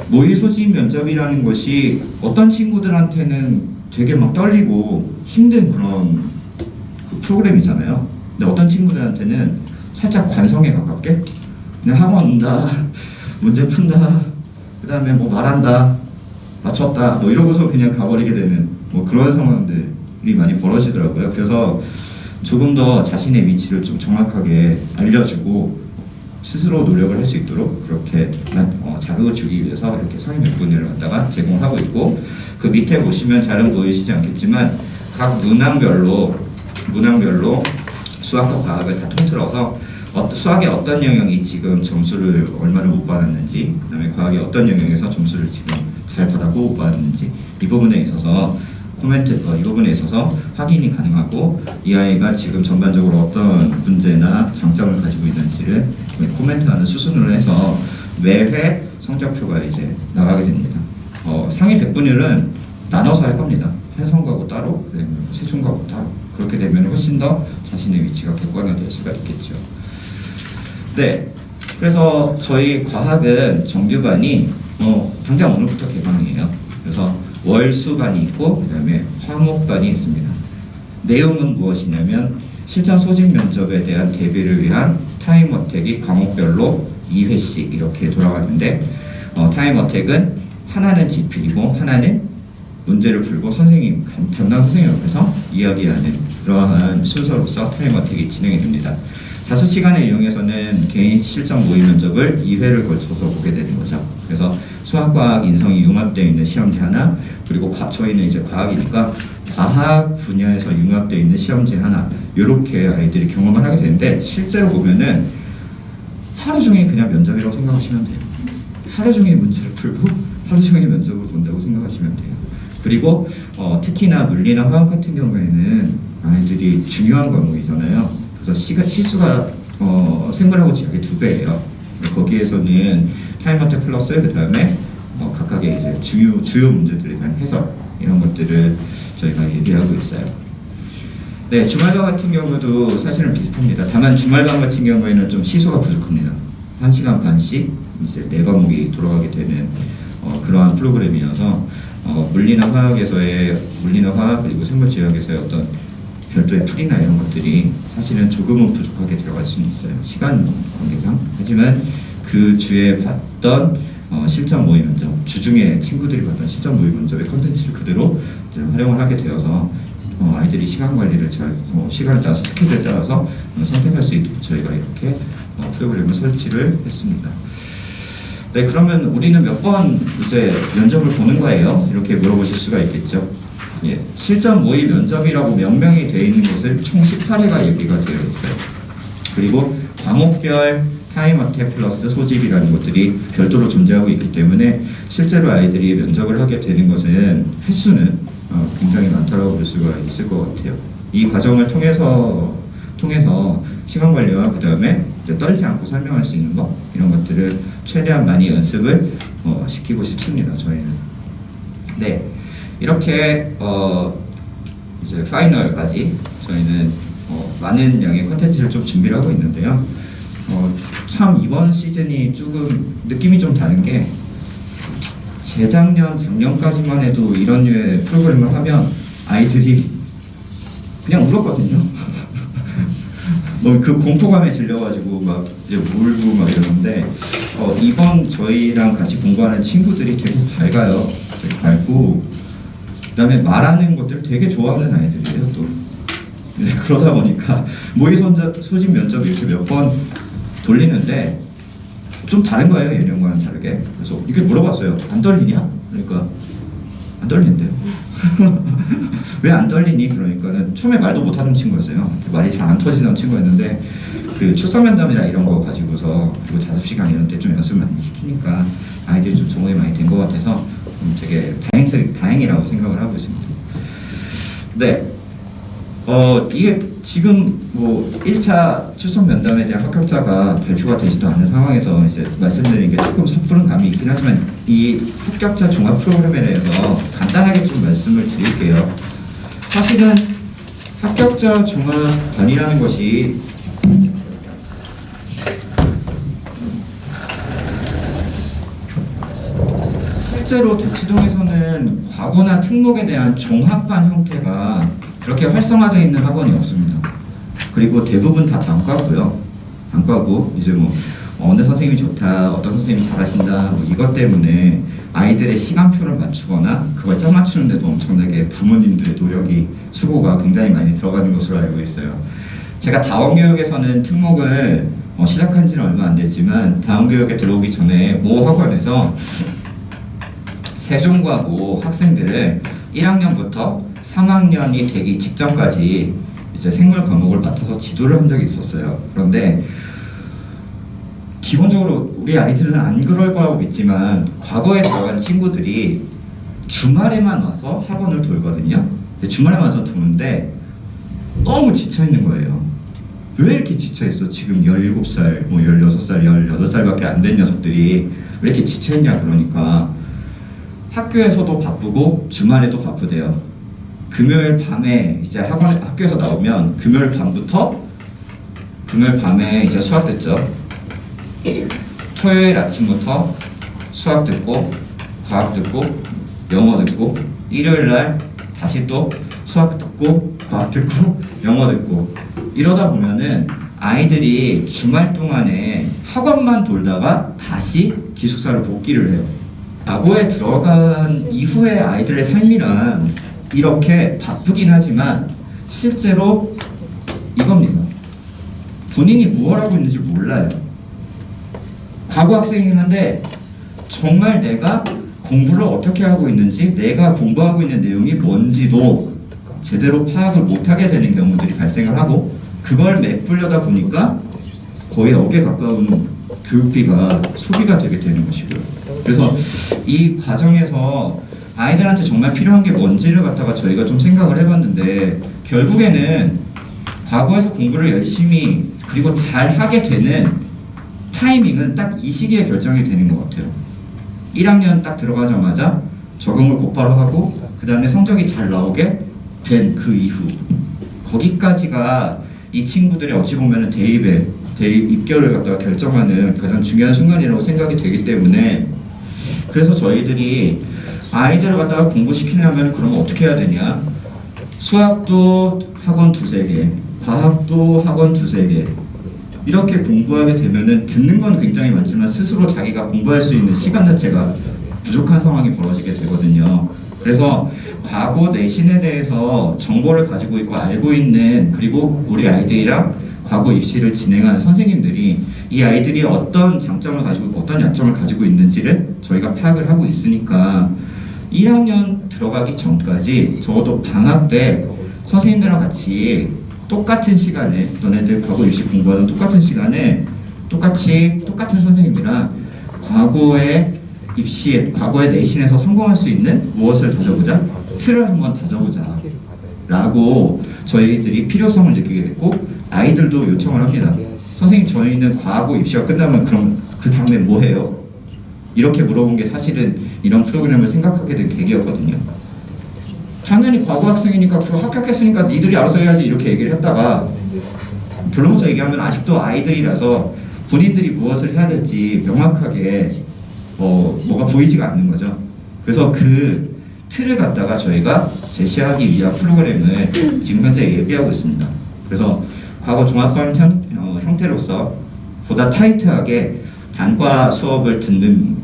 모의 소진 면접이라는 것이 어떤 친구들한테는 되게 막 떨리고 힘든 그런 그 프로그램이잖아요. 근데 어떤 친구들한테는 살짝 관성에 가깝게 그냥 학원 온다, 문제 푼다, 그 다음에 뭐 말한다, 맞췄다, 뭐 이러고서 그냥 가버리게 되는 뭐 그런 상황들이 많이 벌어지더라고요. 그래서 조금 더 자신의 위치를 좀 정확하게 알려주고 스스로 노력을 할 수 있도록 그렇게 자극을 주기 위해서 이렇게 상위 명분을 갖다가 제공하고 있고, 그 밑에 보시면 잘은 보이시지 않겠지만 각 문항별로 수학과 과학을 다 통틀어서 수학의 어떤 영역이 지금 점수를 얼마를 못 받았는지, 그 다음에 과학의 어떤 영역에서 점수를 지금 잘 받았고 못 받았는지, 이 부분에 있어서 이 부분에 있어서 확인이 가능하고, 이 아이가 지금 전반적으로 어떤 문제나 장점을 가지고 있는지를 코멘트하는 수순으로 해서 매회 성적표가 이제 나가게 됩니다. 상위 100분율은 나눠서 할 겁니다. 한성과고 따로, 세종과고 따로. 그렇게 되면 훨씬 더 자신의 위치가 객관화될 수가 있겠죠. 네, 그래서 저희 과학은 정규반이 당장 오늘부터 개강이에요. 그래서 월수반이 있고 그 다음에 화목반이 있습니다. 내용은 무엇이냐면 실전 소집 면접에 대한 대비를 위한 타임 어택이 과목별로 2회씩 이렇게 돌아가는데, 타임 어택은 하나는 지필이고 하나는 문제를 풀고 선생님, 담당 선생님 옆에서 이야기하는 그러한 순서로서 타임 어택이 진행이 됩니다. 5시간을 이용해서는 개인 실전 모의 면접을 2회를 걸쳐서 보게 되는 거죠. 그래서 수학과학 인성이 융합되어 있는 시험지 하나, 그리고 저희는 이제 과학이니까 과학 분야에서 융합되어 있는 시험지 하나, 이렇게 아이들이 경험을 하게 되는데, 실제로 보면은 하루 종일 그냥 면접이라고 생각하시면 돼요. 하루 종일 문제를 풀고 하루 종일 면접을 본다고 생각하시면 돼요. 그리고 특히나 물리나 화학 같은 경우에는 아이들이 중요한 과목이잖아요. 그래서 시수가 생물하고 지하기 2배예요. 거기에서는 타임 어택 플러스 그 다음에 각각의 이제 주요 문제들에 대한 해설, 이런 것들을 저희가 얘기하고 있어요. 네, 주말반 같은 경우도 사실은 비슷합니다. 다만 주말반 같은 경우에는 좀 시수가 부족합니다. 1시간 반씩 이제 4과목이 돌아가게 되는 그러한 프로그램이어서 물리나 화학 그리고 생물지학에서의 어떤 별도의 풀이나 이런 것들이 사실은 조금은 부족하게 들어갈 수는 있어요. 시간 관계상. 하지만 그 주에 봤던 실전 모의 면접, 주중에 친구들이 봤던 실전 모의 면접의 컨텐츠를 그대로 이제 활용을 하게 되어서 아이들이 시간 관리를 시간을 따라서 스케줄에 따라서 선택할 수 있도록 저희가 이렇게 프로그램을 설치를 했습니다. 네, 그러면 우리는 몇 번 이제 면접을 보는 거예요? 이렇게 물어보실 수가 있겠죠. 예, 실전 모의 면접이라고 명명이 되어 있는 것을 총 18회가 예비가 되어 있어요. 그리고 과목별 타임 어택 플러스 소집이라는 것들이 별도로 존재하고 있기 때문에 실제로 아이들이 면접을 하게 되는 것은 횟수는 굉장히 많다고 볼 수가 있을 것 같아요. 이 과정을 통해서 시간 관리와 그 다음에 떨지 않고 설명할 수 있는 것, 이런 것들을 최대한 많이 연습을 시키고 싶습니다. 저희는. 네, 이렇게 이제 파이널까지 저희는 많은 양의 콘텐츠를 좀 준비를 하고 있는데요. 참 이번 시즌이 조금 느낌이 좀 다른 게, 작년까지만 해도 이런 류의 프로그램을 하면 아이들이 그냥 울었거든요. 그 공포감에 질려가지고 막 이제 울고 막 이러는데, 이번 저희랑 같이 공부하는 친구들이 되게 밝아요. 되게 밝고, 그다음에 말하는 것들 되게 좋아하는 아이들이에요. 또 네, 그러다 보니까 모의 소집 면접 이렇게 몇 번 돌리는데 좀 다른 거예요, 예년과는 다르게. 그래서 이렇게 물어봤어요. 안 떨리냐? 그러니까 안 떨린대요. 왜 안 떨리니? 그러니까는 처음에 말도 못하는 친구였어요. 말이 잘 안 터지는 친구였는데, 그 출석 면담이나 이런 거 가지고서, 그리고 자습 시간 이런 때 좀 연습을 많이 시키니까 아이들이 좀 적응이 많이 된 것 같아서 되게 다행이라고 생각을 하고 있습니다. 네, 이게 지금 1차 출석 면담에 대한 합격자가 발표가 되지도 않은 상황에서 이제 말씀드리는 게 조금 섣부른 감이 있긴 하지만, 이 합격자 종합 프로그램에 대해서 간단하게 좀 말씀을 드릴게요. 사실은 합격자 종합반이라는 것이 실제로 대치동에서는 과거나 특목에 대한 종합반 형태가 그렇게 활성화되어 있는 학원이 없습니다. 그리고 대부분 다 단과고요. 단과고 이제 어느 선생님이 좋다, 어떤 선생님이 잘하신다, 뭐 이것 때문에 아이들의 시간표를 맞추거나 그걸 짜 맞추는데도 엄청나게 부모님들의 노력이, 수고가 굉장히 많이 들어가는 것으로 알고 있어요. 제가 다원교육에서는 특목을 시작한 지는 얼마 안 됐지만 다원교육에 들어오기 전에 모 학원에서 세종과고 학생들을 1학년부터 3학년이 되기 직전까지 이제 생물 과목을 맡아서 지도를 한 적이 있었어요. 그런데 기본적으로 우리 아이들은 안 그럴 거라고 믿지만 과거에 들어간 친구들이 주말에만 와서 학원을 돌거든요. 근데 주말에만 와서 도는데 너무 지쳐있는 거예요. 왜 이렇게 지쳐있어? 지금 17살, 뭐 16살, 18살밖에 안 된 녀석들이 왜 이렇게 지쳐있냐 그러니까 학교에서도 바쁘고 주말에도 바쁘대요. 금요일 밤에 이제 학교에서 나오면 금요일 밤부터 금요일 밤에 이제 수학 듣죠. 토요일 아침부터 수학 듣고 과학 듣고 영어 듣고 일요일 날 다시 또 수학 듣고 과학 듣고 영어 듣고 이러다 보면은 아이들이 주말 동안에 학원만 돌다가 다시 기숙사로 복귀를 해요. 과거에 들어간 이후의 아이들의 삶이란 이렇게 바쁘긴 하지만 실제로 이겁니다. 본인이 뭘 하고 있는지 몰라요. 과거 학생이긴 한데 정말 내가 공부를 어떻게 하고 있는지, 내가 공부하고 있는 내용이 뭔지도 제대로 파악을 못하게 되는 경우들이 발생을 하고, 그걸 메꾸려다 보니까 거의 억에 가까운 교육비가 소비가 되게 되는 것이고요. 그래서 이 과정에서 아이들한테 정말 필요한 게 뭔지를 갖다가 저희가 좀 생각을 해봤는데, 결국에는 과거에서 공부를 열심히 그리고 잘 하게 되는 타이밍은 딱 이 시기에 결정이 되는 것 같아요. 1학년 딱 들어가자마자 적응을 곧바로 하고 그 다음에 성적이 잘 나오게 된 그 이후, 거기까지가 이 친구들이 어찌 보면 대입 입결을 갖다가 결정하는 가장 중요한 순간이라고 생각이 되기 때문에, 그래서 저희들이 아이들을 갖다가 공부시키려면 그러면 어떻게 해야 되냐, 수학도 학원 2-3개, 과학도 학원 2-3개 이렇게 공부하게 되면은 듣는 건 굉장히 많지만 스스로 자기가 공부할 수 있는 시간 자체가 부족한 상황이 벌어지게 되거든요. 그래서 과거 내신에 대해서 정보를 가지고 있고 알고 있는, 그리고 우리 아이들이랑 과거 입시를 진행하는 선생님들이 이 아이들이 어떤 장점을 가지고 있고 어떤 약점을 가지고 있는지를 저희가 파악을 하고 있으니까 1학년 들어가기 전까지 적어도 방학 때 선생님들이랑 같이 똑같은 시간에, 너네들 과거 입시 공부하던 똑같은 시간에 똑같은 선생님이랑 과거의 입시에, 과거의 내신에서 성공할 수 있는 무엇을 다져보자, 틀을 한번 다져보자 라고 저희들이 필요성을 느끼게 됐고, 아이들도 요청을 합니다. 선생님, 저희는 과거 입시가 끝나면 그럼 그 다음에 뭐 해요? 이렇게 물어본 게 사실은 이런 프로그램을 생각하게 된 계기였거든요. 당연히 과거 학생이니까 그 합격했으니까 니들이 알아서 해야지 이렇게 얘기를 했다가, 결론부터 얘기하면 아직도 아이들이라서 본인들이 무엇을 해야 될지 명확하게 뭐가 보이지가 않는 거죠. 그래서 그 틀을 갖다가 저희가 제시하기 위한 프로그램을 지금 현재 예비하고 있습니다. 그래서 과거 종합과목 형태로서 보다 타이트하게 단과 수업을 듣는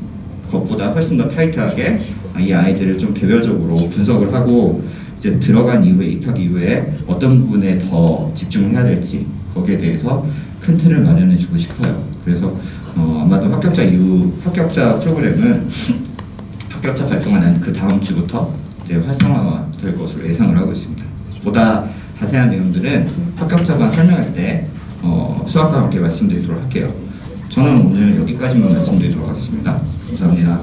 것보다 훨씬 더 타이트하게 이 아이들을 좀 개별적으로 분석을 하고, 이제 들어간 이후에, 입학 이후에 어떤 부분에 더 집중을 해야 될지 거기에 대해서 큰 틀을 마련해 주고 싶어요. 그래서 아마도 합격자 프로그램은 합격자 발표가 난 그 다음 주부터 이제 활성화가 될 것으로 예상을 하고 있습니다. 보다 자세한 내용들은 합격자만 설명할 때 수학과 함께 말씀드리도록 할게요. 저는 오늘 여기까지만 말씀드리도록 하겠습니다. 감사합니다.